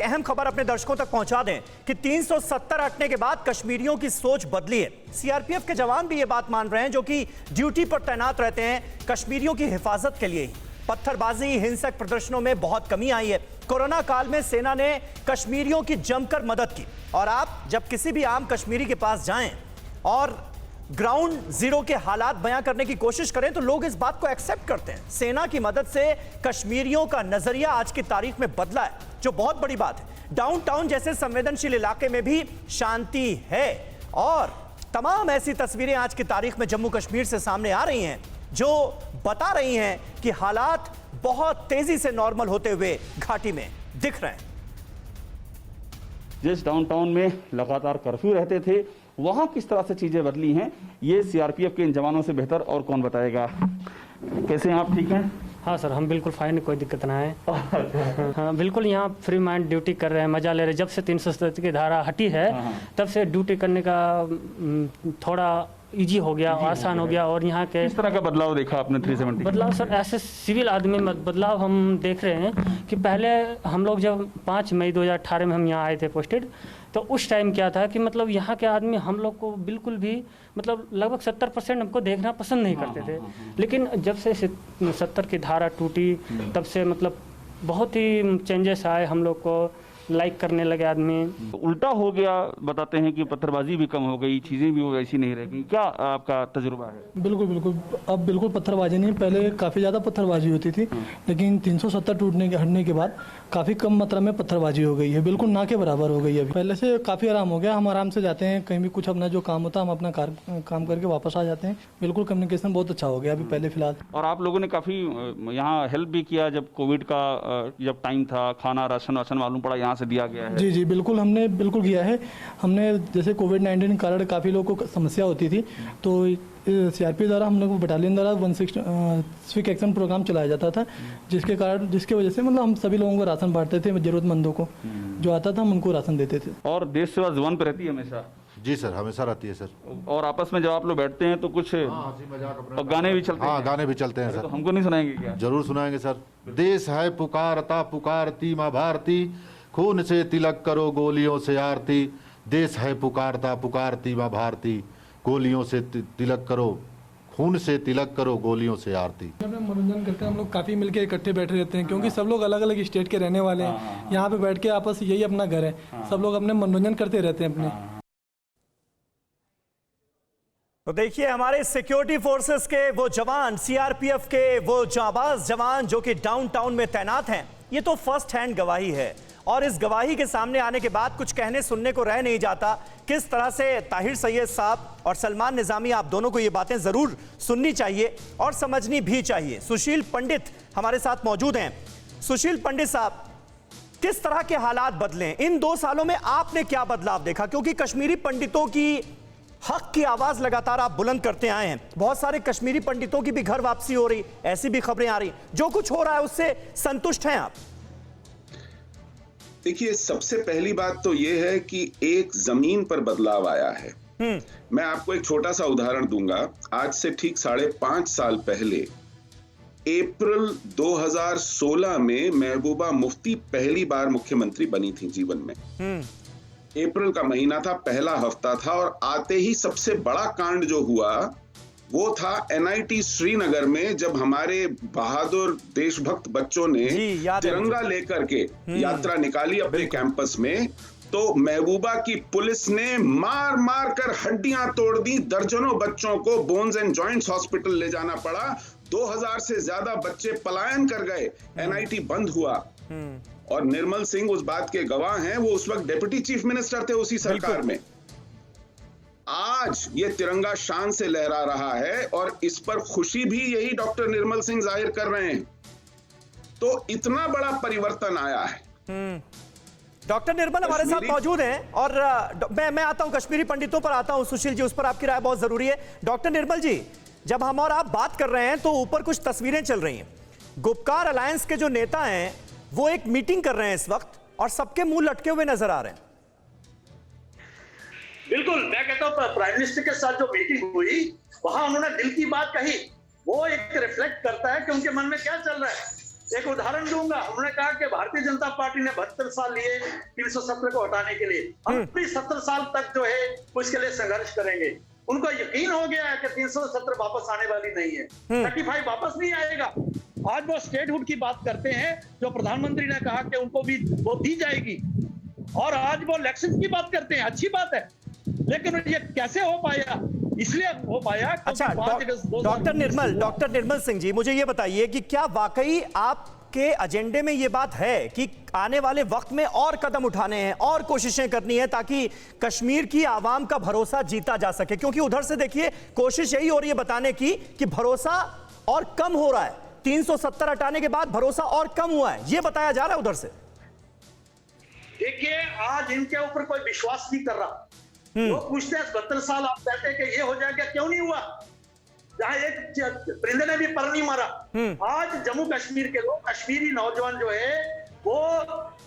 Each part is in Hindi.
अहम खबर अपने दर्शकों तक पहुंचा दें कि 370 हटने के बाद कश्मीरियों की सोच बदली है। सीआरपीएफ के जवान भी ये बात मान रहे हैं, जो कि ड्यूटी पर तैनात रहते हैं कश्मीरियों की हिफाजत के लिए ही। पत्थरबाजी, हिंसक प्रदर्शनों में बहुत कमी आई है। कोरोना काल में सेना ने कश्मीरियों की जमकर मदद की, और आप जब किसी भी आम कश्मीरी के पास जाएं और ग्राउंड जीरो के हालात बयां करने की कोशिश करें तो लोग इस बात को एक्सेप्ट करते हैं। सेना की मदद से कश्मीरियों का नजरिया आज की तारीख में बदला है, जो बहुत बड़ी बात है। डाउनटाउन जैसे संवेदनशील इलाके में भी शांति है, और तमाम ऐसी तस्वीरें आज की तारीख में जम्मू कश्मीर से सामने आ रही हैं, जो बता रही हैं कि हालात बहुत तेजी से नॉर्मल होते हुए घाटी में दिख रहे हैं। जिस डाउनटाउन में लगातार कर्फ्यू रहते थे, वहां किस तरह से चीजें बदली हैं, ये सीआरपीएफ के इन जवानों से बेहतर और कौन बताएगा। कैसे हैं आप, ठीक हैं? हाँ सर, हम बिल्कुल फाइन, कोई दिक्कत ना है। हाँ बिल्कुल, यहाँ फ्री माइंड ड्यूटी कर रहे हैं, मजा ले रहे हैं। जब से 370 की धारा हटी है तब से ड्यूटी करने का थोड़ा इजी हो गया, आसान हो गया। और यहाँ के किस तरह का बदलाव देखा आपने 370? बदलाव सर, ऐसे सिविल आदमी में बदलाव हम देख रहे हैं कि पहले हम लोग जब 5 मई 2018 में हम यहाँ आए थे पोस्टेड, तो उस टाइम क्या था कि मतलब यहाँ के आदमी हम लोग को बिल्कुल भी मतलब लगभग 70% हमको देखना पसंद नहीं करते थे। लेकिन जब से 70 की धारा टूटी तब से मतलब बहुत ही चेंजेस आए, हम लोग को लाइक करने लगे आदमी। उल्टा हो गया, बताते हैं कि पत्थरबाजी भी कम हो गई, चीजें भी वैसी नहीं रह गई। क्या आपका तजुर्बा है? बिल्कुल बिल्कुल, अब बिल्कुल पत्थरबाजी नहीं। पहले काफ़ी ज़्यादा पत्थरबाजी होती थी, लेकिन 370 हटने के बाद काफ़ी कम मात्रा में पत्थरबाजी हो गई है, बिल्कुल ना के बराबर हो गई है। पहले से काफ़ी आराम हो गया, हम आराम से जाते हैं कहीं भी, कुछ अपना जो काम होता है हम अपना काम करके वापस आ जाते हैं। बिल्कुल कम्युनिकेशन बहुत अच्छा हो गया अभी पहले फिलहाल। और आप लोगों ने काफ़ी यहाँ हेल्प भी किया जब कोविड का जब टाइम था, खाना राशन वाशन मालूम पड़ा यहाँ से दिया गया है। जी जी बिल्कुल, हमने बिल्कुल किया है। हमने जैसे कोविड-19 के कारण काफ़ी लोगों को समस्या होती थी, तो सीआरपी द्वारा हम लोग बटालियन द्वारा 16 स्विक एक्शन प्रोग्राम चलाया जाता था, जिसके वजह से मतलब हम सभी लोगों को राशन बांटते थे, जरूरतमंदों को जो आता था हम उनको राशन देते थे। और देश सेवा जुबान पर रहती है हमेशा? जी सर, हमेशा रहती है सर। और आपस में जब आप लोग बैठते हैं तो कुछ और गाने भी चलते हैं? हाँ, गाने भी चलते हैं सर। तो हमको नहीं सुनाएंगे क्या? जरूर सुनाएंगे सर। देश है पुकारता पुकारती माँ भारती, खून से तिलक करो गोलियों से आरती। देश है पुकारता पुकारती माँ भारती, गोलियों से तिलक करो, खून से तिलक करो, गोलियों से आरती। मनोरंजन करते हैं हम लोग, काफ़ी मिलके इकट्ठे बैठे रहते हैं, क्योंकि सब लोग अलग अलग स्टेट के रहने वाले हैं। यहाँ पे बैठ के आपस यही अपना घर है, सब लोग अपने मनोरंजन करते रहते हैं अपने। तो देखिए, हमारे सिक्योरिटी फोर्सेस के वो जवान, सीआरपीएफ के वो जाबाज जवान जो कि डाउनटाउन में तैनात हैं, ये तो फर्स्ट हैंड गवाही है। और इस गवाही के सामने आने के बाद कुछ कहने सुनने को रह नहीं जाता। किस तरह से ताहिर सैयद साहब और सलमान निजामी, आप दोनों को ये बातें जरूर सुननी चाहिए और समझनी भी चाहिए। सुशील पंडित हमारे साथ मौजूद हैं। सुशील पंडित साहब, किस तरह के हालात बदले इन 2 सालों में? आपने क्या बदलाव देखा? क्योंकि कश्मीरी पंडितों की हक की आवाज लगातार आप बुलंद करते आए हैं। बहुत सारे कश्मीरी पंडितों की भी घर वापसी हो रही, ऐसी भी खबरें आ रही। जो कुछ हो रहा है उससे संतुष्ट हैं आप? देखिए, सबसे पहली बात तो यह है कि एक जमीन पर बदलाव आया है। मैं आपको एक छोटा सा उदाहरण दूंगा। आज से ठीक 5.5 साल पहले अप्रैल 2016 में महबूबा मुफ्ती पहली बार मुख्यमंत्री बनी थी जीवन में। अप्रैल का महीना था, पहला हफ्ता था, और आते ही सबसे बड़ा कांड जो हुआ वो था एनआईटी श्रीनगर में, जब हमारे बहादुर देशभक्त बच्चों ने तिरंगा लेकर के यात्रा निकाली अपने कैंपस में। तो महबूबा की पुलिस ने मार मार कर हड्डियां तोड़ दी। दर्जनों बच्चों को बोन्स एंड जॉइंट्स हॉस्पिटल ले जाना पड़ा। 2000 से ज्यादा बच्चे पलायन कर गए। एनआईटी बंद हुआ। और निर्मल सिंह उस बात के गवाह हैं, वो उस वक्त डिप्टी चीफ मिनिस्टर थे उसी सरकार में। आज ये तिरंगा शान से लहरा रहा है, और इस पर खुशी भी यही डॉक्टर निर्मल सिंह जाहिर कर रहे हैं। तो इतना बड़ा परिवर्तन आया है। डॉक्टर निर्मल हमारे साथ मौजूद हैं, और मैं आता हूं, कश्मीरी पंडितों पर आता हूं। सुशील जी, उस पर आपकी राय बहुत जरूरी है। डॉक्टर निर्मल जी, जब हम और आप बात कर रहे हैं तो ऊपर कुछ तस्वीरें चल रही हैं। गुपकार अलायंस के जो नेता हैं वो एक मीटिंग कर रहे हैं इस वक्त, और सबके मुंह लटके हुए नजर आ रहे हैं। बिल्कुल, मैं कहता हूं प्राइम मिनिस्टर के साथ जो मीटिंग हुई, वहां उन्होंने दिल की बात कही। वो एक रिफ्लेक्ट करता है कि उनके मन में क्या चल रहा है। एक उदाहरण दूंगा। उन्होंने कहा कि भारतीय जनता पार्टी ने 72 साल लिए 370 को हटाने के लिए, हम भी 70 साल तक जो है उसके लिए संघर्ष करेंगे। उनको यकीन हो गया है कि 370 वापस आने वाली नहीं है, 35 वापस नहीं आएगा। आज वो स्टेटहुड की बात करते हैं जो प्रधानमंत्री ने कहा कि उनको भी वो दी जाएगी, और आज वो इलेक्शन की बात करते हैं। अच्छी बात है, लेकिन ये कैसे हो पाया? इसलिए हो पाया। अच्छा, डॉक्टर निर्मल सिंह जी, मुझे ये बताइए कि क्या वाकई आपके एजेंडे में ये बात है कि आने वाले वक्त में और कदम उठाने हैं और कोशिशें करनी है ताकि कश्मीर की आवाम का भरोसा जीता जा सके? क्योंकि उधर से देखिए कोशिश यही हो रही है बताने की कि भरोसा और कम हो रहा है, 370 हटाने के बाद भरोसा और कम हुआ है, ये बताया जा रहा है उधर से। देखिए, आज इनके ऊपर कोई विश्वास नहीं कर रहा। लोग पूछते हैं 72 साल आप कहते हैं कि ये हो जाएगा, क्यों नहीं हुआ? जहां एक परिंदे ने भी पर नहीं मारा। आज जम्मू कश्मीर के लोग, कश्मीरी नौजवान जो है वो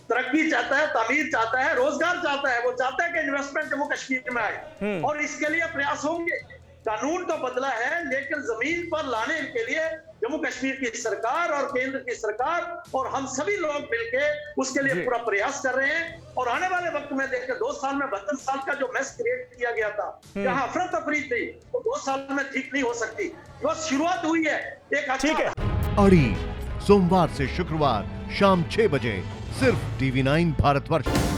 तरक्की चाहता है, तामीर चाहता है, रोजगार चाहता है। वो चाहता है कि इन्वेस्टमेंट जम्मू कश्मीर में आए, और इसके लिए प्रयास होंगे। कानून तो बदला है, लेकिन जमीन पर लाने के लिए जम्मू कश्मीर की सरकार और केंद्र की सरकार और हम सभी लोग मिलकर उसके लिए पूरा प्रयास कर रहे हैं। और आने वाले वक्त में देखिए, 2 साल में 72 साल का जो मैस क्रिएट किया गया था, जहां अफरा तफरी थी, वो 2 साल में ठीक नहीं हो सकती। जो शुरुआत हुई है एक ठीक है। अड़ी सोमवार से शुक्रवार शाम 6 बजे सिर्फ TV9 भारतवर्ष।